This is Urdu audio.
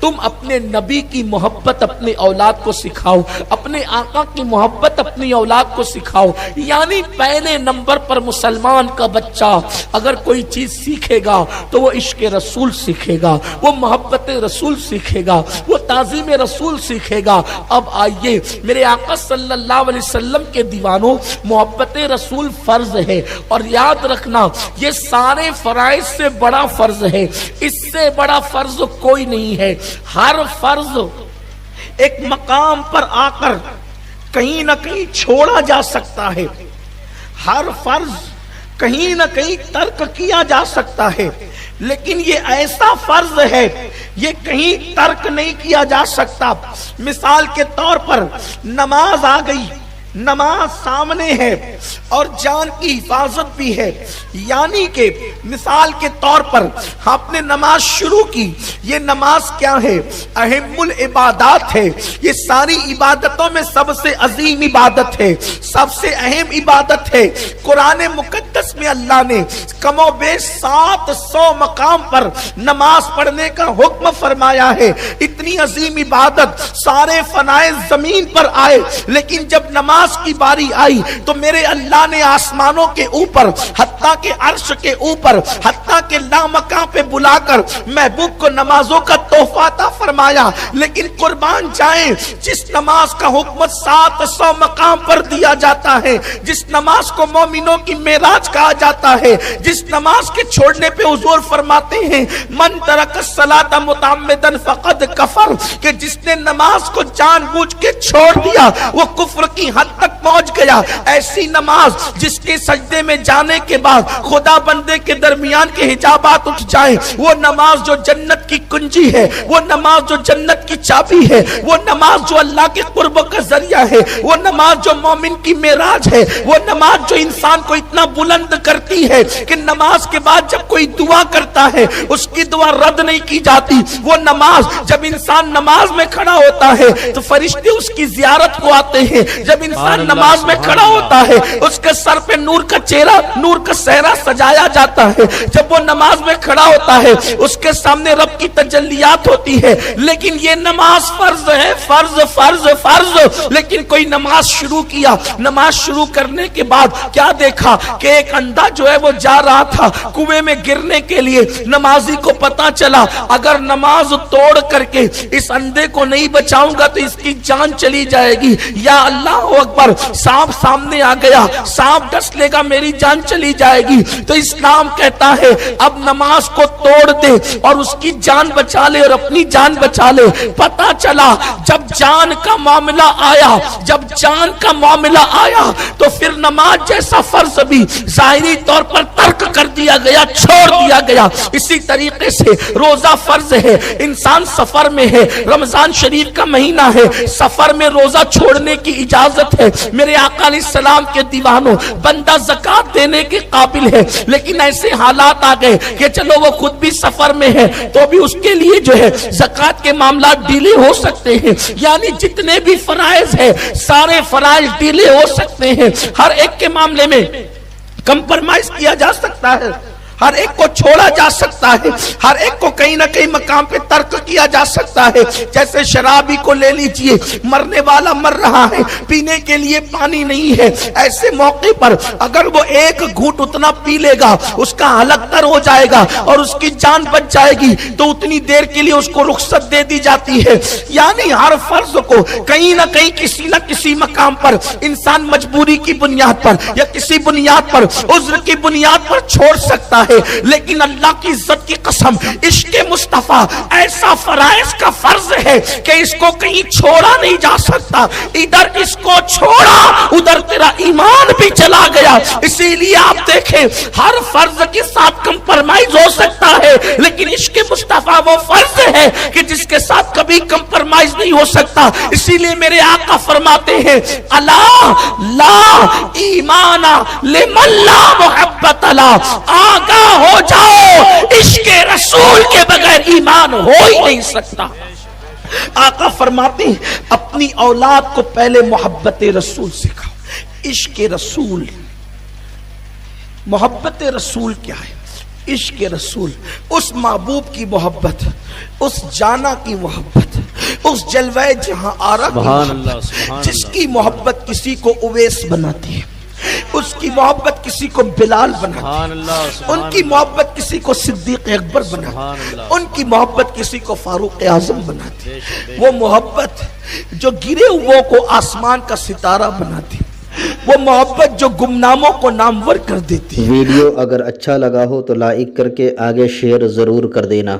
تم اپنے نبی کی محبت اپنے اولاد کو سکھاؤ، اپنے آقا کی محبت اپنی اولاد کو سکھاؤ۔ یعنی پہلے نمبر پر مسلمان کا بچہ اگر کوئی چیز سیکھے گا تو وہ عشق رسول سیکھے گا، وہ محبت رسول سیکھے گا، وہ تعظیم رسول سیکھے گا۔ اب آئیے میرے آقا صلی اللہ علیہ وسلم کے دیوانوں، محبت رسول فرض ہے، اور یاد رکھنا یہ سارے فرائض سے بڑا فرض ہے، اس سے بڑا فرض کوئی نہیں ہے۔ ہر فرض ایک مقام پر آ کر کہیں نہ کہیں چھوڑا جا سکتا ہے، ہر فرض کہیں نہ کہیں ترک کیا جا سکتا ہے، لیکن یہ ایسا فرض ہے یہ کہیں ترک نہیں کیا جا سکتا۔ مثال کے طور پر نماز آ گئی، نماز سامنے ہے اور جان کی حفاظت بھی ہے، یعنی کہ مثال کے طور پر آپ نے نماز شروع کی، یہ نماز کیا ہے؟ اہم العبادات ہے، یہ ساری عبادتوں میں سب سے عظیم عبادت ہے، سب سے اہم عبادت ہے۔ قرآن مقدس میں اللہ نے کم و بیش 700 مقام پر نماز پڑھنے کا حکم فرمایا ہے۔ اتنی عظیم عبادت سارے فنائے زمین پر آئے، لیکن جب نماز کی باری آئی تو میرے اللہ نے آسمانوں کے اوپر، حتیٰ کہ عرش کے اوپر، حتیٰ کہ لامکان پہ بلا کر محبوب کو نمازوں کا تحفہ عطا فرمایا۔ لیکن قربان جائیں، جس نماز کا حکم 700 مقام پر دیا جاتا ہے، جس نماز کو مومنوں کی معراج کہا جاتا ہے، جس نماز کے چھوڑنے پہ حضور فرماتے ہیں من ترک الصلاۃ متعمدا فقد کفر، کہ جس نے نماز کو جان بوجھ کے چھوڑ دیا وہ کفر کی حد تک پہنچ گیا۔ ایسی نماز جس کے سجدے میں جانے کے بعد خدا بندے کے درمیان کے حجابات اٹھ جائیں، وہ نماز جو جنت کی کنجی ہے، وہ نماز جو جنت کی چابی ہے، وہ نماز جو اللہ کے قرب کا ذریعہ ہے، وہ نماز جو مومن کی معراج ہے، وہ نماز جو انسان کو اتنا بلند کرتی ہے کہ نماز کے بعد جب کوئی دعا کرتا ہے اس کی دعا رد نہیں کی جاتی۔ وہ نماز جب انسان نماز میں کھڑا ہوتا ہے تو فرشتے اس کی زیارت کو آتے ہیں، جب انسان نماز میں کھڑا ہوتا ہے اس کے سر پہ نور کا چہرہ، نور کا صحرا سجایا جاتا ہے، جب وہ نماز میں کھڑا ہوتا ہے اس کے سامنے رب کی تجلیات ہوتی ہے۔ لیکن یہ نماز فرض ہے، فرض فرض فرض، لیکن کوئی نماز شروع کیا، نماز شروع کرنے کے بعد کیا دیکھا کہ ایک اندھا جو ہے وہ جا رہا تھا کنویں میں گرنے کے لیے۔ نمازی کو پتا چلا اگر نماز توڑ کر کے اس اندھے کو نہیں بچاؤں گا تو اس کی جان چلی جائے گی، یا اللہ اکبر، سانپ سامنے آ گیا، سانپ ڈس لے گا میری جان چلی جائے گی۔ تو اسلام کہتا ہے اب نماز کو توڑ دے اور اس کی جان بچا لے اور اپنی جان بچا لے۔ پتا چلا جب جان کا معاملہ آیا، جب جان کا معاملہ آیا تو پھر نماز جیسا فرض بھی ظاہری طور پر ترک کر دیا گیا، چھوڑ دیا گیا۔ اسی طریقے سے روزہ فرض ہے، انسان سفر میں ہے، رمضان شریف کا مہینہ ہے، سفر میں روزہ چھوڑنے کی اجازت ہے۔ میرے آقا علیہ السلام کے دیوانوں، بندہ زکات دینے کے قابل ہے لیکن ایسے حالات آ گئے کہ چلو وہ خود بھی سفر میں ہے تو بھی اس کے لیے جو ہے زکات کے معاملات ڈیلے ہو سکتے ہیں۔ یعنی جتنے بھی فرائض ہیں سارے فرائض ڈیلے ہو سکتے ہیں، ہر ایک کے معاملے میں کمپرمائز کیا جا سکتا ہے، ہر ایک کو چھوڑا جا سکتا ہے، ہر ایک کو کہیں نہ کہیں مقام پہ ترک کیا جا سکتا ہے۔ جیسے شرابی کو لے لیجئے، مرنے والا مر رہا ہے، پینے کے لیے پانی نہیں ہے، ایسے موقع پر اگر وہ ایک گھونٹ اتنا پی لے گا اس کا حلق تر ہو جائے گا اور اس کی جان بچ جائے گی، تو اتنی دیر کے لیے اس کو رخصت دے دی جاتی ہے۔ یعنی ہر فرض کو کہیں نہ کہیں کسی نہ کسی مقام پر انسان مجبوری کی بنیاد پر یا کسی بنیاد پر، عذر کی بنیاد پر چھوڑ سکتا ہے۔ لیکن اللہ کی عزت کی قسم، عشق مصطفیٰ ایسا فرائض کا فرض ہے کہ اس کو کہیں چھوڑا نہیں جا سکتا۔ ادھر اس کو چھوڑا ادھر تیرا ایمان بھی چلا گیا۔ اسی لیے آپ دیکھیں ہر فرض کے ساتھ کمپرمائز ہو سکتا ہے، لیکن عشق مصطفیٰ وہ فرض ہے کہ جس کے ساتھ کبھی کمپرمائز نہیں ہو سکتا۔ اسی لیے میرے آقا فرماتے ہیں الا لا ایمان لمن لا محبت لا، آگاہ ہو جاؤ عشق رسول کے بغیر ایمان ہو ہی نہیں سکتا۔ آقا فرماتے ہیں اپنی اولاد کو پہلے محبت رسول سکھاؤ۔ عشق رسول، محبت رسول کیا ہے؟ عشق رسول، اس محبوب کی محبت، اس جانا کی محبت، اس جلوہ جہاں آرا کی محبت، جس کی محبت کسی کو اویس بناتی ہے، اس کی محبت کسی کو بلال بناتی ہے، ان کی محبت کسی کو صدیق اکبر بناتی ہے، ان کی محبت کسی کو فاروق اعظم بناتی ہے، وہ محبت جو گرے ہوئوں کو آسمان کا ستارہ بناتی ہے، وہ محبت جو گمناموں کو نامور کر دیتی ہے۔ ویڈیو اگر اچھا لگا ہو تو لائک کر کے آگے شیئر ضرور کر دینا۔